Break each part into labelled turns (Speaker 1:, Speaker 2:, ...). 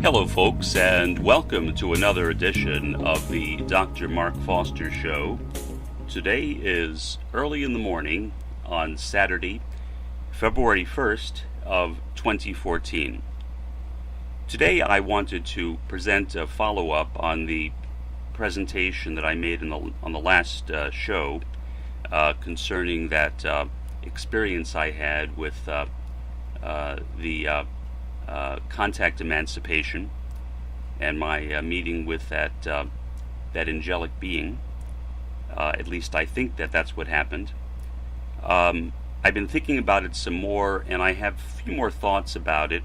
Speaker 1: Hello, folks, and welcome to another edition of the Dr. Mark Foster Show. Today is early in the morning on Saturday, February 1st of 2014. Today I wanted to present a follow-up on the presentation that I made on the last show concerning that experience I had with the contact emancipation and my meeting with that angelic being. At least I think that's what happened. I've been thinking about it some more, and I have a few more thoughts about it.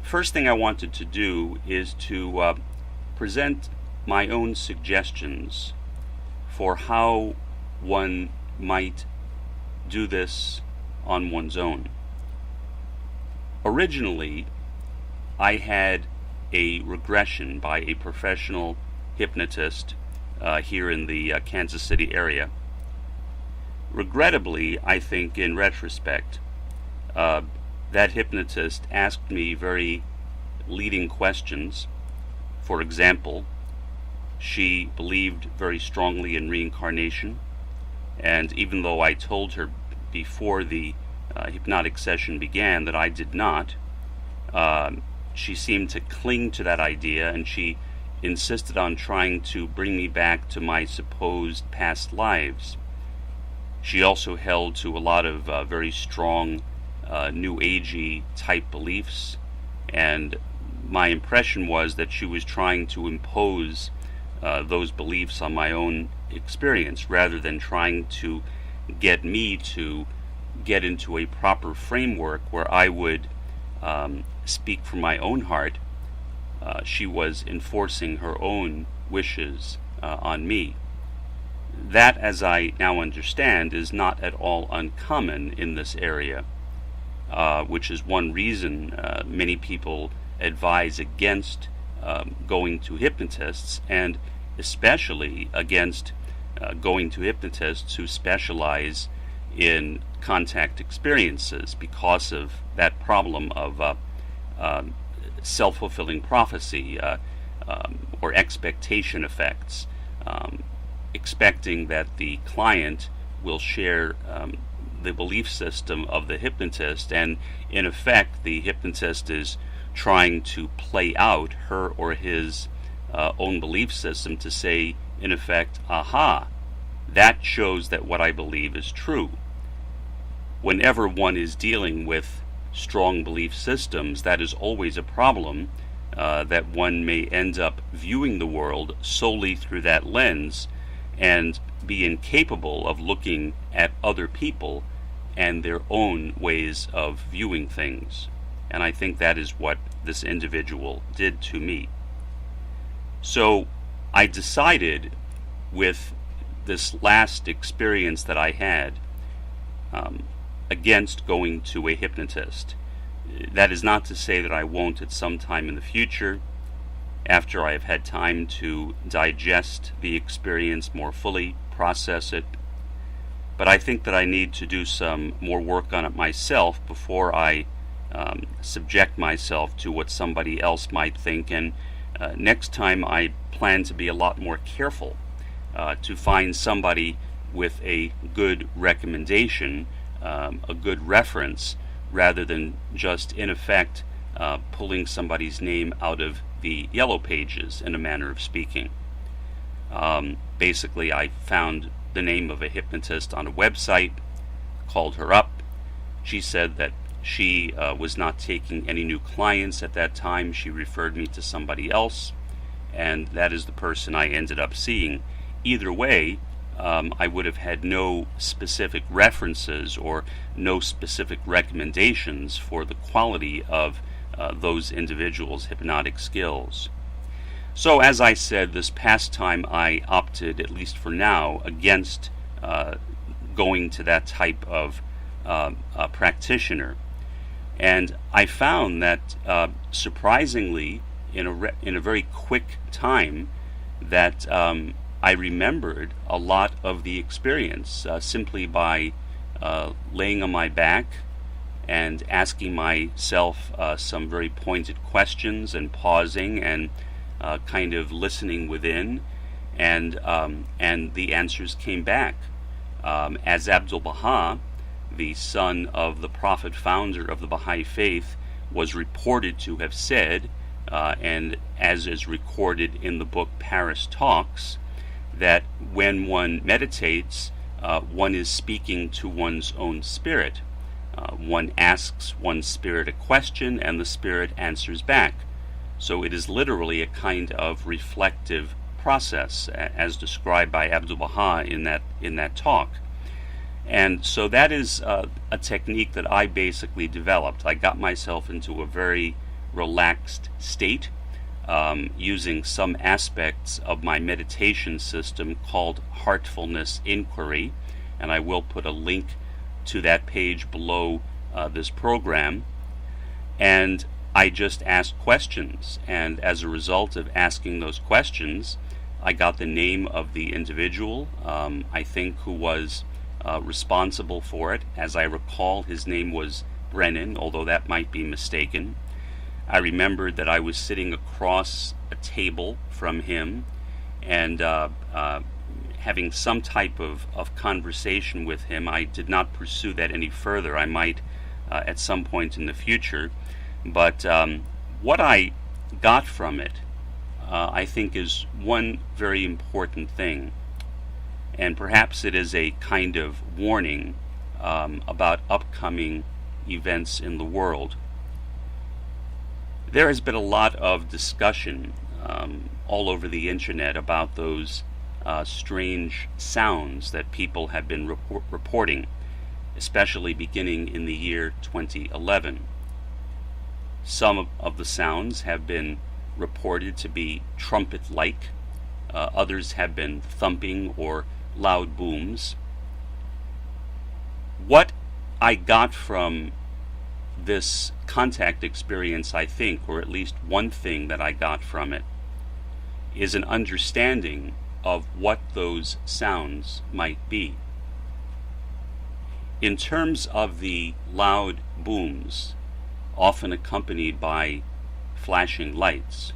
Speaker 1: First thing I wanted to do is to present my own suggestions for how one might do this on one's own. Originally, I had a regression by a professional hypnotist here in the Kansas City area. Regrettably, I think in retrospect, that hypnotist asked me very leading questions. For example, she believed very strongly in reincarnation, and even though I told her before the hypnotic session began that I did not, she seemed to cling to that idea, and she insisted on trying to bring me back to my supposed past lives. She also held to a lot of very strong New Agey type beliefs, and my impression was that she was trying to impose those beliefs on my own experience rather than trying to get me to get into a proper framework where I would speak from my own heart. She was enforcing her own wishes on me. That, as I now understand, is not at all uncommon in this area, which is one reason many people advise against going to hypnotists, and especially against going to hypnotists who specialize in contact experiences because of that problem of self-fulfilling prophecy or expectation effects, expecting that the client will share the belief system of the hypnotist, and in effect the hypnotist is trying to play out her or his own belief system to say, in effect, aha, that shows that what I believe is true. Whenever one is dealing with strong belief systems, that is always a problem, that one may end up viewing the world solely through that lens and be incapable of looking at other people and their own ways of viewing things. And I think that is what this individual did to me. So I decided with this last experience that I had against going to a hypnotist. That is not to say that I won't at some time in the future, after I have had time to digest the experience more fully, process it. But I think that I need to do some more work on it myself before I subject myself to what somebody else might think. And next time I plan to be a lot more careful to find somebody with a good recommendation, a good reference, rather than just in effect pulling somebody's name out of the yellow pages, in a manner of speaking. Basically, I found the name of a hypnotist on a website, called her up. She said that she was not taking any new clients at that time. She referred me to somebody else, and that is the person I ended up seeing. Either way, I would have had no specific references or no specific recommendations for the quality of those individuals' hypnotic skills. So, as I said, this past time I opted, at least for now, against going to that type of practitioner. And I found that, surprisingly, in a very quick time, that I remembered a lot of the experience simply by laying on my back and asking myself some very pointed questions and pausing and kind of listening within, and the answers came back. As Abdu'l-Baha, the son of the prophet founder of the Bahá'í faith, was reported to have said, and as is recorded in the book Paris Talks, that when one meditates, one is speaking to one's own spirit. One asks one's spirit a question and the spirit answers back. So it is literally a kind of reflective process, as described by Abdu'l-Baha in that talk. And so that is a technique that I basically developed. I got myself into a very relaxed state using some aspects of my meditation system called heartfulness inquiry, and I will put a link to that page below this program. And I just asked questions, and as a result of asking those questions, I got the name of the individual, I think, who was responsible for it. As I recall, his name was Brennan, although that might be mistaken. I remembered that I was sitting across a table from him and having some type of conversation with him. I did not pursue that any further. I might at some point in the future. But what I got from it, I think, is one very important thing. And perhaps it is a kind of warning about upcoming events in the world. There has been a lot of discussion all over the internet about those strange sounds that people have been reporting, especially beginning in the year 2011. Some of the sounds have been reported to be trumpet-like. Others have been thumping or loud booms. What I got from this contact experience, I think, or at least one thing that I got from it, is an understanding of what those sounds might be. In terms of the loud booms, often accompanied by flashing lights,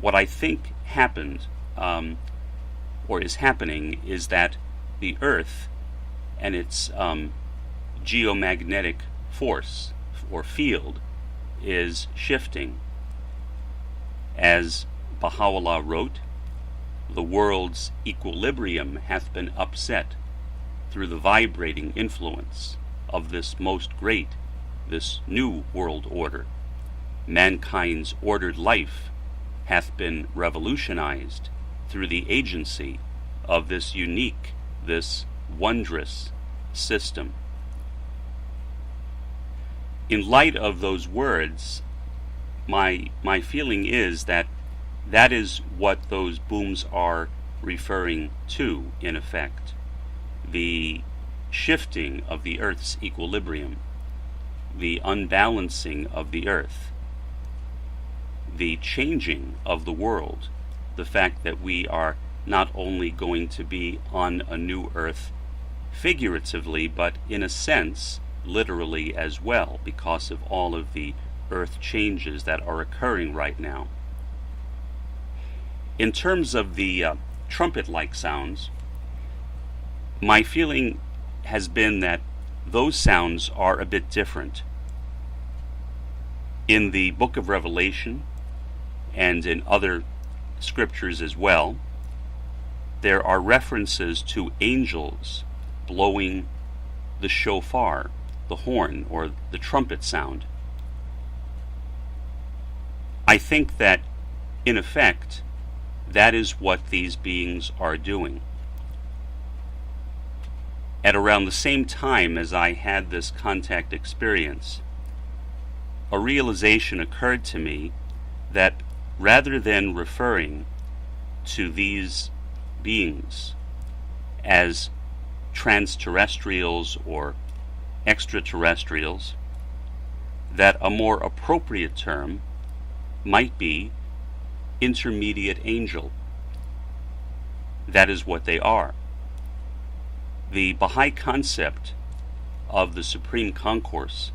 Speaker 1: what I think happened, or is happening, is that the Earth and its geomagnetic force or field is shifting. As Baha'u'llah wrote, "The world's equilibrium hath been upset through the vibrating influence of this most great, this new world order. Mankind's ordered life hath been revolutionized through the agency of this unique, this wondrous system." In light of those words, my feeling is that that is what those booms are referring to, in effect. The shifting of the Earth's equilibrium, the unbalancing of the Earth, the changing of the world, the fact that we are not only going to be on a new Earth figuratively, but in a sense, literally as well, because of all of the Earth changes that are occurring right now. In terms of the trumpet-like sounds, my feeling has been that those sounds are a bit different. In the book of Revelation, and in other scriptures as well, there are references to angels blowing the shofar, the horn, or the trumpet sound. I think that, in effect, that is what these beings are doing. At around the same time as I had this contact experience, a realization occurred to me that rather than referring to these beings as transterrestrials or extraterrestrials, that a more appropriate term might be intermediate angel. that is what they are. The Bahá'í concept of the Supreme Concourse,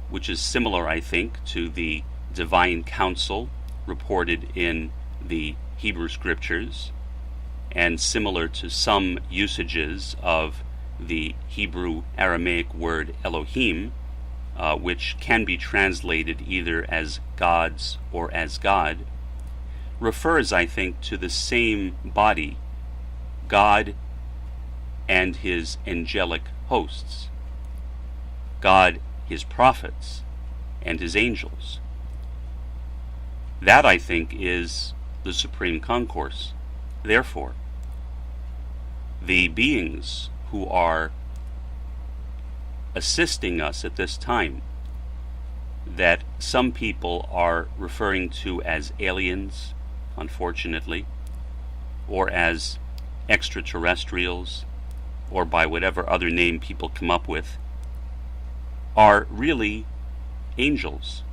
Speaker 1: which is similar, I think, to the divine council reported in the Hebrew scriptures, and similar to some usages of the Hebrew Aramaic word Elohim, which can be translated either as gods or as God, refers, I think, to the same body, God and his angelic hosts, God, his prophets, and his angels. That, I think, is the Supreme Concourse. Therefore, the beings who are assisting us at this time, that some people are referring to as aliens, unfortunately, or as extraterrestrials, or by whatever other name people come up with, are really angels.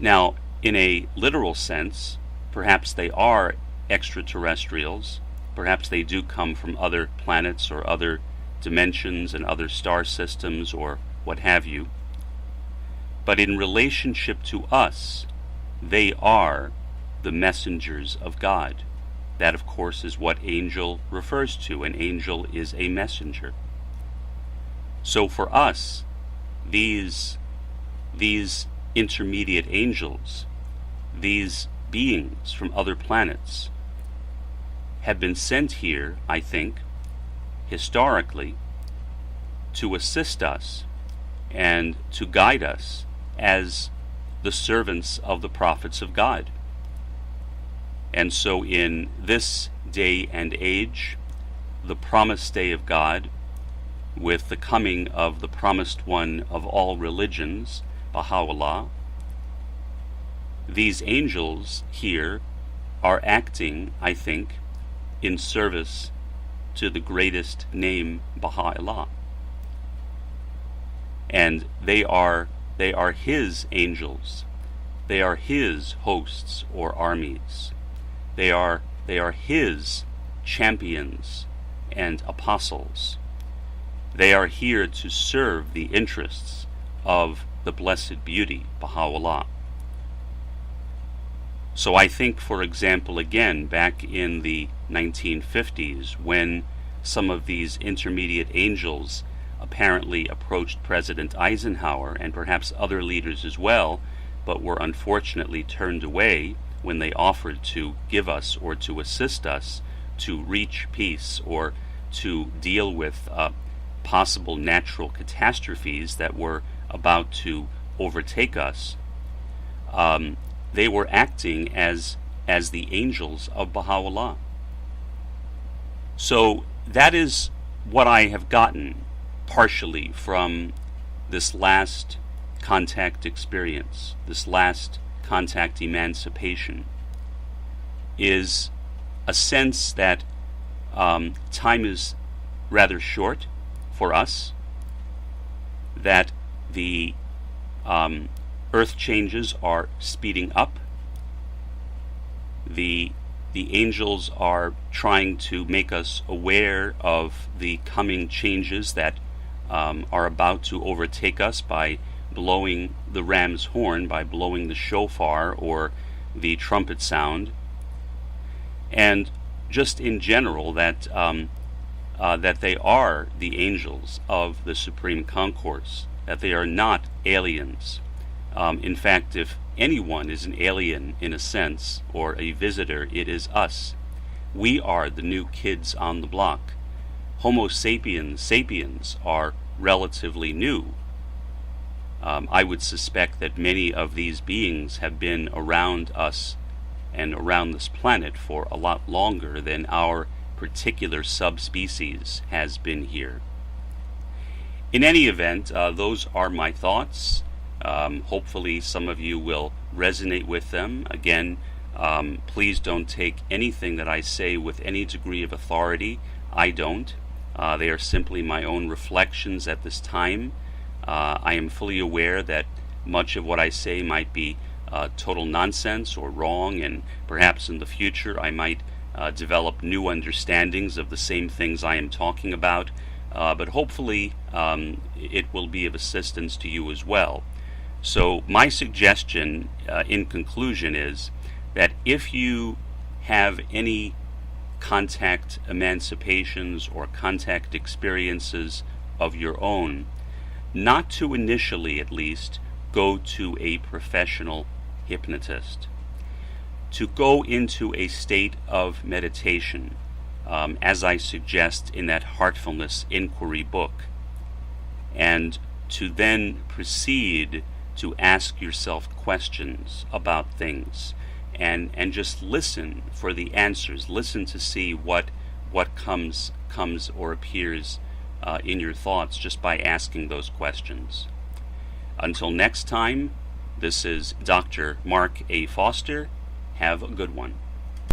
Speaker 1: Now, in a literal sense, perhaps they are extraterrestrials, perhaps they do come from other planets or other dimensions and other star systems or what have you. But in relationship to us, they are the messengers of God. That, of course, is what angel refers to. An angel is a messenger. So for us, these intermediate angels, these beings from other planets, have been sent here, I think, historically, to assist us and to guide us as the servants of the prophets of God. And so in this day and age, the promised day of God, with the coming of the promised one of all religions, Baha'u'llah, these angels here are acting, I think, in service to the greatest name, Baha'u'llah. And they are his angels. They are his hosts or armies. They are his champions and apostles. They are here to serve the interests of the Blessed Beauty, Baha'u'llah. So I think, for example, again, back in the 1950s, when some of these intermediate angels apparently approached President Eisenhower and perhaps other leaders as well, but were unfortunately turned away when they offered to give us or to assist us to reach peace or to deal with possible natural catastrophes that were about to overtake us. They were acting as the angels of Baha'u'llah. So that is what I have gotten partially from this last contact experience, this last contact emancipation, is a sense that time is rather short for us, that the earth changes are speeding up, the angels are trying to make us aware of the coming changes that are about to overtake us by blowing the ram's horn, by blowing the shofar or the trumpet sound, and just in general that that they are the angels of the Supreme Concourse, that they are not aliens. In fact, if anyone is an alien in a sense, or a visitor, it is us. We are the new kids on the block. Homo sapiens are relatively new. I would suspect that many of these beings have been around us and around this planet for a lot longer than our particular subspecies has been here. In any event, those are my thoughts. Hopefully some of you will resonate with them. Again, please don't take anything that I say with any degree of authority. I don't. They are simply my own reflections at this time. I am fully aware that much of what I say might be total nonsense or wrong, and perhaps in the future I might develop new understandings of the same things I am talking about, but hopefully it will be of assistance to you as well. So my suggestion in conclusion is that if you have any contact emancipations or contact experiences of your own, not to initially at least go to a professional hypnotist, to go into a state of meditation, as I suggest in that Heartfulness Inquiry book, and to then proceed to ask yourself questions about things, and just listen for the answers. Listen to see what comes or appears in your thoughts just by asking those questions. Until next time, this is Dr. Mark A. Foster. Have a good one.